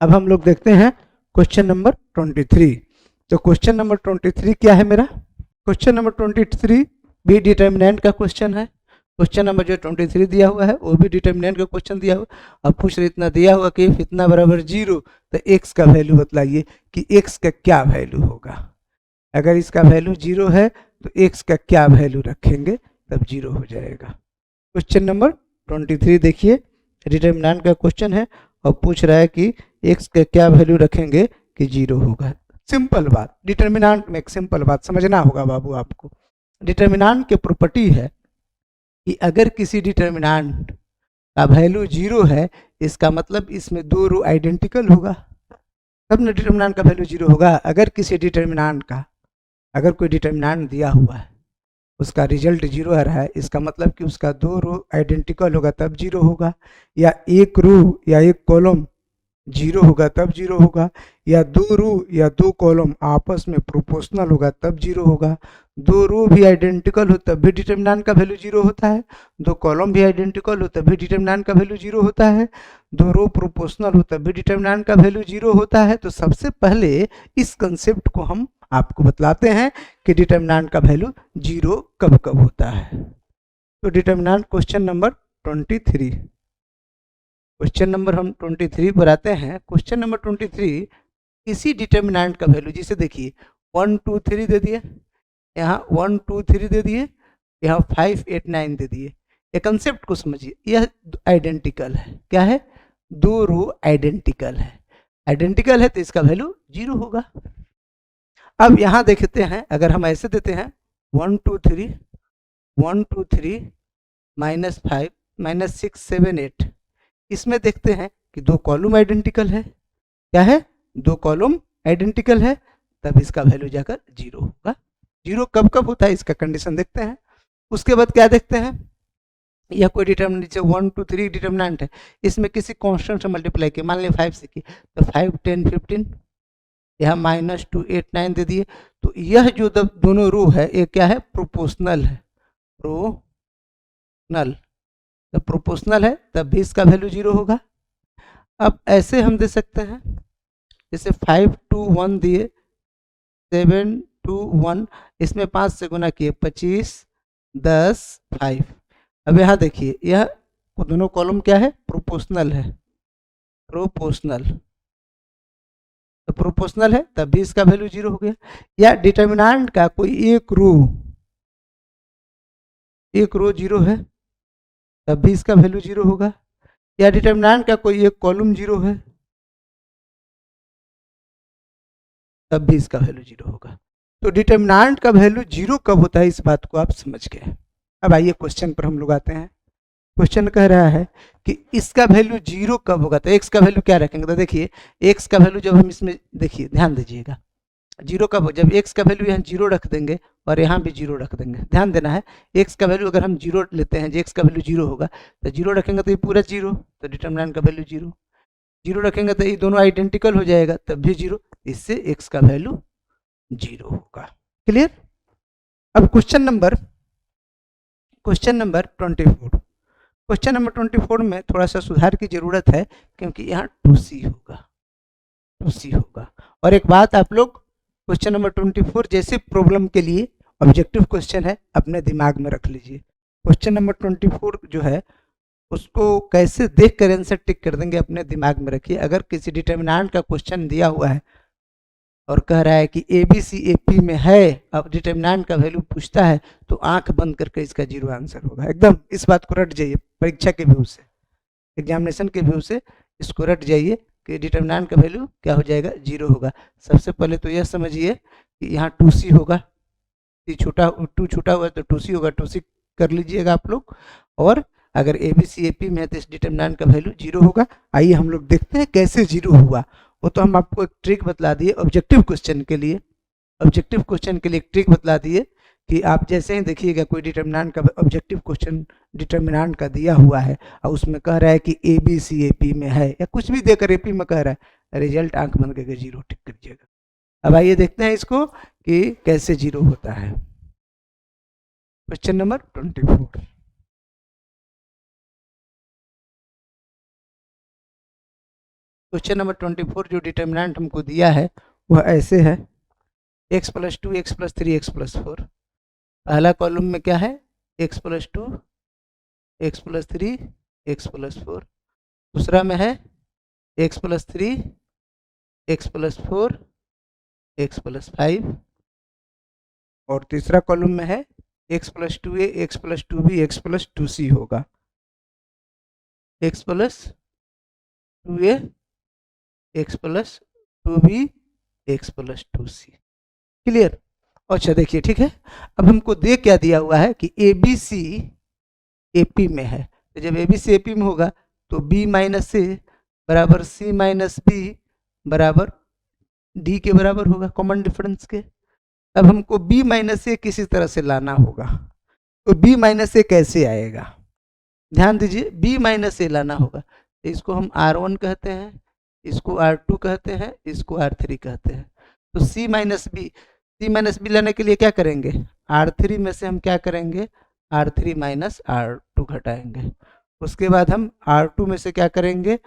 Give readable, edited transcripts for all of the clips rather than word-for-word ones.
अब हम लोग देखते हैं क्वेश्चन नंबर 23। तो क्वेश्चन नंबर 23 क्या है मेरा? क्वेश्चन नंबर 23 भी डिटर्मिनेंट का क्वेश्चन है। क्वेश्चन नंबर जो 23 दिया हुआ है वो भी डिटर्मिनेंट का क्वेश्चन दिया हुआ। अब पूछ रहे इतना दिया हुआ कि इतना बराबर 0, तो x का वैल्यू बतलाइए कि x का क्या वैल्यू होगा। अगर इसका वैल्यू 0 है तो x का क्या वैल्यू रखेंगे तब 0 हो जाएगा। क्वेश्चन नंबर 23 देखिए, डिटर्मिनेंट का क्वेश्चन है और पूछ रहा है कि x का क्या वैल्यू रखेंगे कि 0 होगा। सिंपल बात, डिटर्मिनेंट में एक सिंपल बात समझना होगा बाबू आपको। डिटर्मिनेंट की प्रॉपर्टी है कि अगर किसी डिटर्मिनेंट का वैल्यू 0 है, इसका मतलब इसमें दो रो आइडेंटिकल होगा, तब ना डिटर्मिनेंट का वैल्यू 0 होगा। अगर किसी डिटर्मिनेंट का, अगर कोई डिटर्मिनेंट दिया हुआ है उसका रिजल्ट 0 आ रहा है, इसका मतलब कि उसका दो रो आइडेंटिकल होगा तब 0 होगा, या एक रो या एक कॉलम 0 होगा तब 0 होगा, या दो रो या दो कॉलम आपस में प्रोपोर्शनल होगा तब 0 होगा। दो रो भी आइडेंटिकल हो तब भी डिटर्मिनेंट का वैल्यू 0 होता है, दो कॉलम भी आइडेंटिकल हो तब भी डिटर्मिनेंट का वैल्यू 0 होता है, दो रो प्रोपोर्शनल हो तब भी डिटर्मिनेंट का वैल्यू 0 होता है। तो सबसे पहले इस कंसेप्ट को हम आपको बतलाते हैं कि डिटर्मिनेंट का वैल्यू 0 कब कब होता है। तो determinant question number 23, question number हम 23 पर आते हैं। क्वेश्चन नंबर 23 किसी डिटर्मिनेंट का वैल्यू, जिसे देखिए 1 2 3 दे दिए, यहाँ 1 2 3 दे दिए, यहाँ 5 8 9 दे दिए। ये कंसेप्ट को समझिए, यह आइडेंटिकल है। क्या है? दो रो आइडेंटिकल है। आइडेंटिकल है तो इसका वैल्यू 0 होगा। अब यहाँ देखते हैं, अगर हम ऐसे देते हैं 1 2 3 1 2 3 -5 -6 7 8, इसमें देखते हैं कि दो कॉलम आइडेंटिकल है। क्या है? दो कॉलम आइडेंटिकल है, तब इसका वैल्यू जाकर 0 होगा। 0 कब कब होता है इसका कंडीशन देखते हैं। उसके बाद क्या देखते हैं, यह कोई डिटर्मिनेंट 1 2 3 डिटर्मिनेंट है, इसमें किसी कांस्टेंट से मल्टीप्लाई किया, मान लिया 5 से की, तो 5 10 15, यहाँ -2 8 9 दे दिए। तो यह जो दोनों रो है ये क्या है? प्रोपोर्शनल है। प्रोपोर्शनल, जब प्रोपोर्शनल है तब भी इसका वैल्यू 0 होगा। अब ऐसे हम दे सकते हैं, जैसे 5 2 1 दिए, 7 2 1, इसमें 5 से गुना किए 25 10 5। अब यहाँ देखिए, यह दोनों कॉलम क्या है? प्रोपोर्शनल है। प्रोपोर्शनल, तो प्रोपोर्शनल है तब भी इसका वैल्यू 0 हो गया। या डिटर्मिनेंट का कोई एक रो 0 है, तब भी इसका वैल्यू 0 होगा। या डिटर्मिनेंट का कोई एक कॉलम 0 है, तब भी इसका वैल्यू 0 होगा। तो डिटर्मिनेंट का वैल्यू 0 कब होता है, इस बात को आप समझ गए। अब आइए क्वेश्चन पर हम लोग आते हैं। क्वेश्चन कह रहा है कि इसका वैल्यू 0 कब होगा, तो एक्स का वैल्यू क्या रखेंगे। तो देखिए एक्स का वैल्यू जब हम इसमें, देखिए ध्यान दीजिएगा, 0 कब हो, जब एक्स का वैल्यू यहाँ 0 रख देंगे और यहाँ भी 0 रख देंगे। ध्यान देना है, एक्स का वैल्यू अगर हम 0 लेते हैं, एक्स का वैल्यू 0 होगा, तो 0 रखेंगे तो ये पूरा 0, तो डिटर्मिनेंट का वैल्यू 0। 0 रखेंगे तो ये दोनों आइडेंटिकल हो जाएगा, तब भी 0, इससे एक्स का वैल्यू 0 होगा। क्लियर? अब क्वेश्चन नंबर 24, क्वेश्चन नंबर 24 में थोड़ा सा सुधार की जरूरत है, क्योंकि यहाँ 2c होगा, 2c होगा। और एक बात आप लोग, क्वेश्चन नंबर 24 जैसे प्रॉब्लम के लिए ऑब्जेक्टिव क्वेश्चन है, अपने दिमाग में रख लीजिए। क्वेश्चन नंबर 24 जो है उसको कैसे देख कर आंसर टिक कर देंगे, अपने दिमाग में रखिए। अगर किसी डिटर्मिनेंट का क्वेश्चन दिया हुआ है और कह रहा है कि A B C A P में है, अब डिटर्मिनेंट का वैल्यू पूछता है, तो आंख बंद करके इसका 0 आंसर होगा। एकदम इस बात को रट जाइए, परीक्षा के व्यू से, एग्जामिनेशन के व्यू से इसको रट जाइए कि डिटर्मिनेंट का वैल्यू क्या हो जाएगा? 0 होगा। सबसे पहले तो यह समझिए कि यहाँ 2c होगा, छोटा 2 छोटा हुआ तो 2c होगा, 2c कर लीजिएगा आप लोग। और अगर A B C A P में है तो इस डिटर्मिनेंट का वैल्यू 0 होगा। आइए हम लोग देखते हैं कैसे 0 हुआ। वो तो हम आपको एक ट्रिक बतला दिए ऑब्जेक्टिव क्वेश्चन के लिए, ऑब्जेक्टिव क्वेश्चन के लिए एक ट्रिक बतला दिए कि आप जैसे ही देखिएगा कोई डिटर्मिनेंट का ऑब्जेक्टिव क्वेश्चन डिटर्मिनेंट का दिया हुआ है और उसमें कह रहा है कि A B C A P में है, या कुछ भी देकर ए पी में कह रहा है, रिजल्ट आंख बंद करके 0 टिक करिएगा। अब आइए देखते हैं इसको कि कैसे 0 होता है। क्वेश्चन नंबर 24, क्वेश्चन नंबर 24 जो डिटर्मिनेंट हमको दिया है वह ऐसे है, x + 2 x + 3 x + 4। पहला कॉलम में क्या है, x + 2 x + 3 x + 4। दूसरा में है x + 3 x + 4 x + 5। और तीसरा कॉलम में है x + 2a x + 2b x + 2c होगा, x + 2a x + 2b x + 2c। Clear. अच्छा देखिए ठीक है, अब हमको दे क्या दिया हुआ है कि A B C A P में है, तो जब A B C A P में होगा तो b - a बराबर c - b बराबर d के बराबर होगा, कॉमन डिफरेंस के। अब हमको b - a किसी तरह से लाना होगा, तो b - a कैसे आएगा, ध्यान दीजिए, b - a लाना होगा, तो इसको हम R1 कहते हैं, इसको R2 कहते हैं, इसको R3 कहते हैं। तो c - b लेने के लिए क्या करेंगे, R3 में से हम क्या करेंगे, R3 - R2 घटाएंगे। उसके बाद हम R2 में से क्या करेंगे,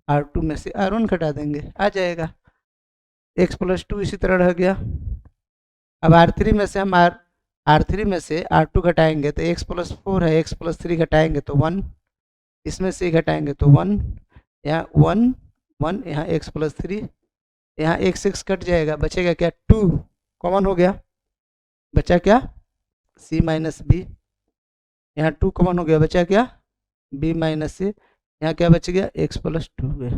R2 में से R1 घटा देंगे, आ जाएगा। x + 2 इसी तरह रह गया। अब R3 में से हम R3 में से R2 घटाएंगे तो x + 4 है, x + 3 घटाएंगे तो 1, इसमें से घटाएंगे तो 1, यहाँ 1 1, यहाँ x + 3, यहाँ x कट जाएगा, बचेगा क्या, 2 कॉमन हो गया, बचा क्या, c - b, यहाँ 2 कॉमन हो गया, बचा क्या, b - a, यहाँ क्या बच गया, x + 2a।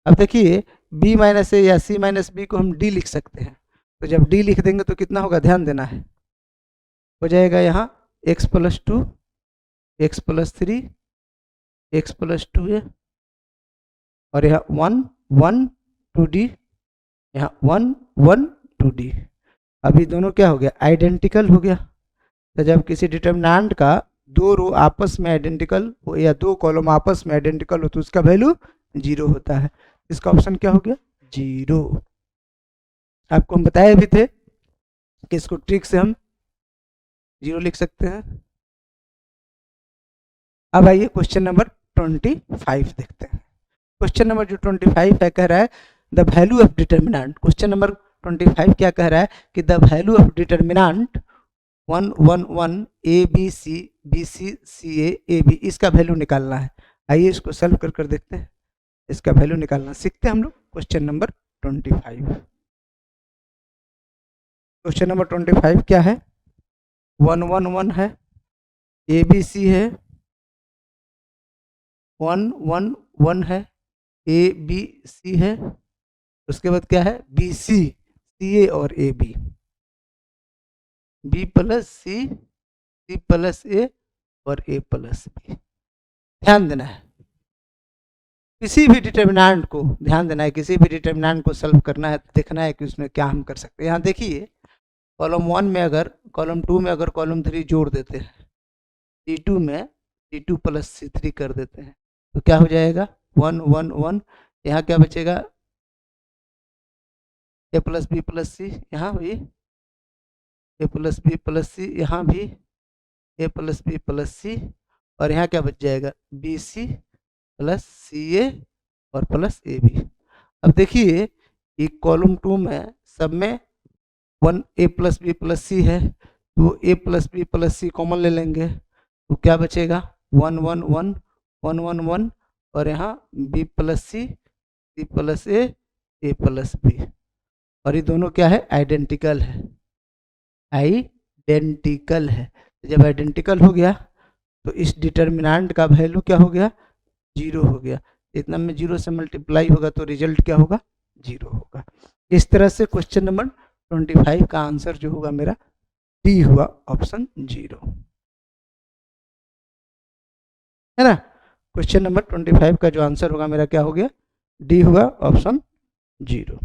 अब देखिए b - a या c - b को हम d लिख सकते हैं, तो जब d लिख देंगे तो कितना होगा, ध्यान देना है, हो जाएगा यहाँ x + 2 x + 3 x + 2a, और यहाँ 1 1 2d, यहाँ 1 1 2d। अभी दोनों क्या हो गया, आइडेंटिकल हो गया। तो जब किसी डिटर्मिनेंट का दो रो आपस में आइडेंटिकल हो या दो कॉलम आपस में आइडेंटिकल हो तो उसका वैल्यू 0 होता है। इसका ऑप्शन क्या हो गया, 0। आपको हम बताए भी थे कि इसको ट्रिक से हम 0 लिख सकते हैं। अब आइए क्वेश्चन नंबर 25 देखते हैं। क्वेश्चन नंबर जो 25 है कह रहा है the value of determinant. Question number 25 क्या कह रहा है कि the value of determinant 1 1 1 a b c b c c a a b, इसका वैल्यू निकालना है। आइए इसको सॉल्व कर देखते हैं, इसका वैल्यू निकालना सीखते हैं हम लोग। क्वेश्चन नंबर 25, क्वेश्चन नंबर 25 क्या है, 1 1 1 है, ए बी सी है, 1 1 1 है, ए बी सी है, उसके बाद क्या है, बी सी सी ए और A B, B plus C C plus A और ए प्लस बी। ध्यान देना है, किसी भी डिटर्मिनेंट को ध्यान देना है, किसी भी डिटर्मिनेंट को सॉल्व करना है, देखना है कि उसमें क्या हम कर सकते हैं। यहाँ देखिए कॉलम 1 में अगर, कॉलम 2 में अगर कॉलम 3 जोड़ देते हैं, C2 में C2 + C3 कर देते हैं तो क्या हो जाएगा, 1 1 1, यहाँ क्या बचेगा, a + b + c, यहाँ भी a + b + c, यहाँ भी a + b + c, और यहाँ क्या बच जाएगा, BC + CA और प्लस AB। अब देखिए ये कॉलम 2 में सब में 1 a + b + c है, तो a + b + c कॉमन ले लेंगे तो क्या बचेगा, 1 1 1 1 1 1, और यहाँ b + c c + a a + b, और ये दोनों क्या है, आइडेंटिकल है, आइडेंटिकल है। जब आइडेंटिकल हो गया तो इस डिटर्मिनेंट का वैल्यू क्या हो गया, 0 हो गया। इतना में 0 से मल्टीप्लाई होगा तो रिजल्ट क्या होगा, 0 होगा। इस तरह से क्वेश्चन नंबर 25 का आंसर जो होगा मेरा डी हुआ, ऑप्शन 0 है ना। क्वेश्चन नंबर 25 का जो आंसर होगा मेरा क्या हो गया, डी हुआ, ऑप्शन 0।